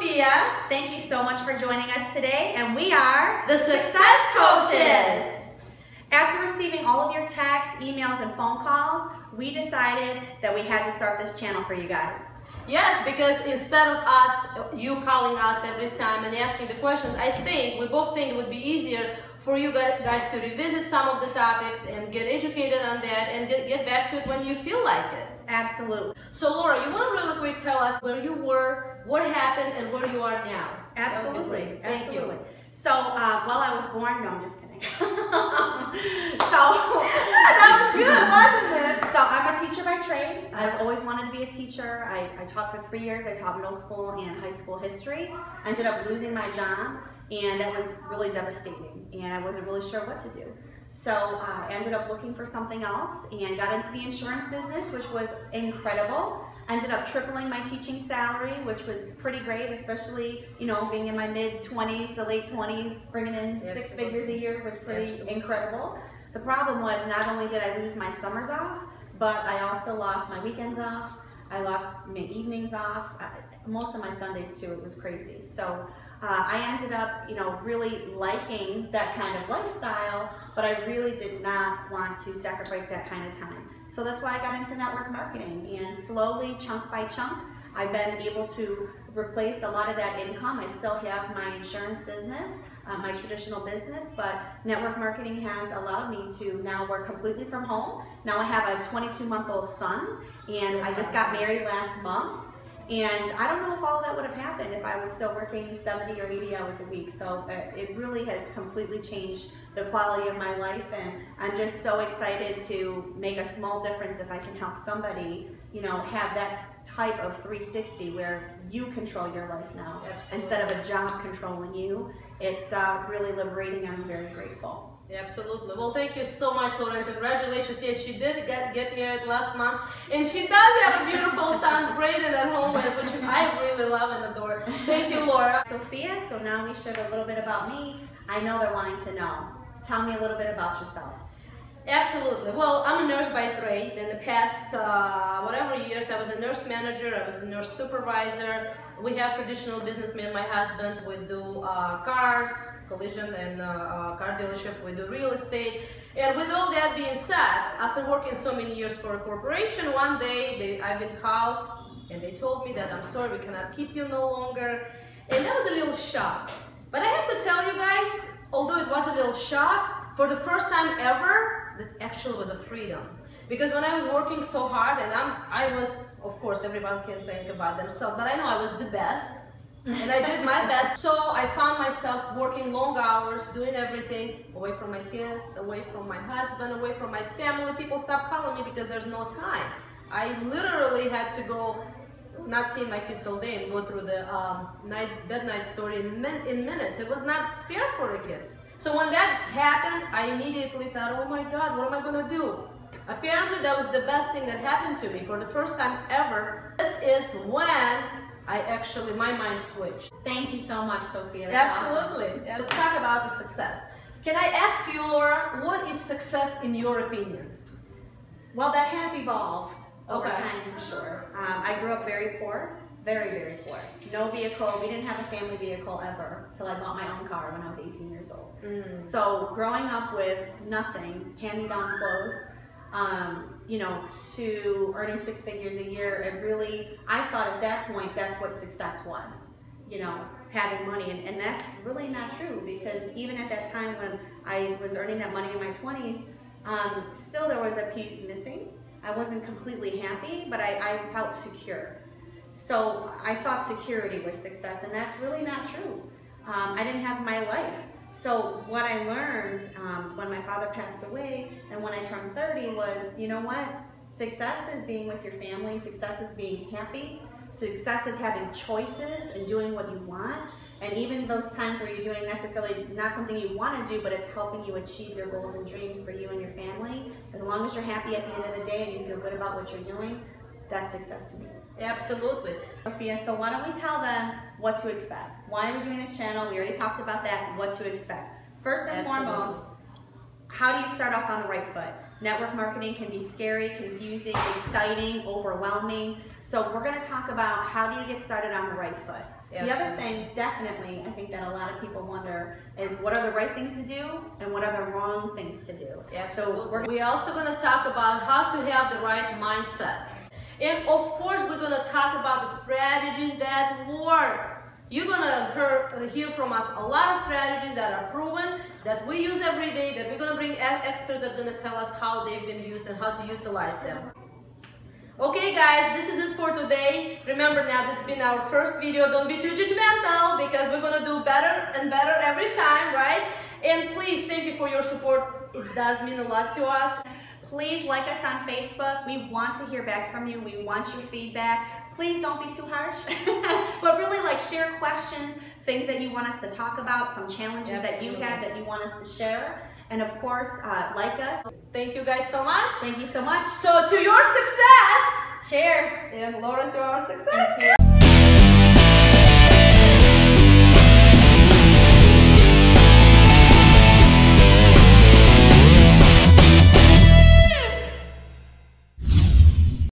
Sophia. Thank you so much for joining us today, and we are the Success Coaches. After receiving all of your texts, emails, and phone calls, we decided that we had to start this channel for you guys. Yes, because instead of you calling us every time and asking the questions, we both think it would be easier for you guys to revisit some of the topics and get educated on that and get back to it when you feel like it. Absolutely. So Laura, you want to really quick tell us where you were, what happened, and where you are now? Absolutely. Thank you. So, while I was born, no, I'm just kidding. That was good, wasn't it? So I'm a teacher by trade. I've always wanted to be a teacher. I taught for 3 years. I taught middle school and high school history. I ended up losing my job, and that was really devastating, and I wasn't really sure what to do. So I ended up looking for something else and got into the insurance business, which was incredible. Ended up tripling my teaching salary, which was pretty great, especially, being in my mid-20s to late 20s, bringing in 6 figures a year was pretty incredible. The problem was not only did I lose my summers off, but I also lost my weekends off. I lost my evenings off, most of my Sundays too. It was crazy. So I ended up, really liking that kind of lifestyle, but I really did not want to sacrifice that kind of time. So that's why I got into network marketing, and slowly, chunk by chunk, I've been able to replace a lot of that income. I still have my insurance business, my traditional business, but network marketing has allowed me to now work completely from home. Now I have a 22-month-old son, and I just got married last month. And I don't know if all of that would have happened if I was still working 70 or 80 hours a week. So it really has completely changed the quality of my life, and I'm just so excited to make a small difference if I can help somebody, have that type of 360 where you control your life now. Absolutely. Instead of a job controlling you. It's really liberating, and I'm very grateful. Absolutely. Well, thank you so much, Laura, and congratulations. Yes, she did get married last month, and she does have a beautiful son, Brayden, at home, which I really love and adore. Thank you, Laura. Sophia, so now we shared a little bit about me. I know they're wanting to know. Tell me a little bit about yourself. Absolutely. Well, I'm a nurse by trade. In the past, whatever years, I was a nurse manager, I was a nurse supervisor. We have traditional business, me and my husband. We do cars, collision and car dealership. We do real estate. And with all that being said, after working so many years for a corporation, one day I've been called and they told me that I'm sorry, we cannot keep you no longer. And that was a little shock. But I have to tell you guys, although it was a little shock, for the first time ever, that actually was a freedom. Because when I was working so hard, and I was, of course, everyone can think about themselves, but I know I was the best, and I did my best. So I found myself working long hours, doing everything, away from my kids, away from my husband, away from my family. People stopped calling me because there's no time. I literally had to go, not seeing my kids all day, and go through the bed-night story in minutes. It was not fair for the kids. So when that happened, I immediately thought, oh my God, what am I going to do? Apparently, that was the best thing that happened to me for the first time ever. This is when my mind switched. Thank you so much, Sophia. That's absolutely. Awesome. Let's talk about the success. Can I ask you, Laura, what is success in your opinion? Well, that has evolved over time, for sure. I grew up very poor. Very, very poor. No vehicle. We didn't have a family vehicle ever till I bought my own car when I was 18 years old. So growing up with nothing, hand-me-down clothes, to earning 6 figures a year, I thought at that point that's what success was, having money. And that's really not true, because even at that time when I was earning that money in my 20s, still there was a piece missing. I wasn't completely happy, but I felt secure. So I thought security was success, and that's really not true. I didn't have my life. So what I learned when my father passed away and when I turned 30 was, success is being with your family, success is being happy, success is having choices and doing what you want. And even those times where you're doing necessarily not something you want to do, but it's helping you achieve your goals and dreams for you and your family, as long as you're happy at the end of the day and you feel good about what you're doing, that's success to me. Absolutely. Sophia, so why don't we tell them what to expect? Why are we doing this channel? We already talked about that, what to expect. First and foremost, how do you start off on the right foot? Network marketing can be scary, confusing, exciting, overwhelming. So we're going to talk about how do you get started on the right foot. The other thing, definitely, I think that a lot of people wonder is what are the right things to do and what are the wrong things to do. So we're also going to talk about how to have the right mindset. And of course, we're going to talk about the strategies that work. You're going to hear from us a lot of strategies that are proven, that we use every day, that we're going to bring experts that are going to tell us how they've been used and how to utilize them. Okay guys, this is it for today. Remember now, this has been our first video. Don't be too judgmental because we're going to do better and better every time, right? And please, thank you for your support. It does mean a lot to us. Please like us on Facebook. We want to hear back from you. We want your feedback. Please don't be too harsh, but really like share questions, things that you want us to talk about, some challenges that you have that you want us to share. And of course, like us. Thank you guys so much. Thank you so much. So to your success. Cheers. And Lauren, to our success.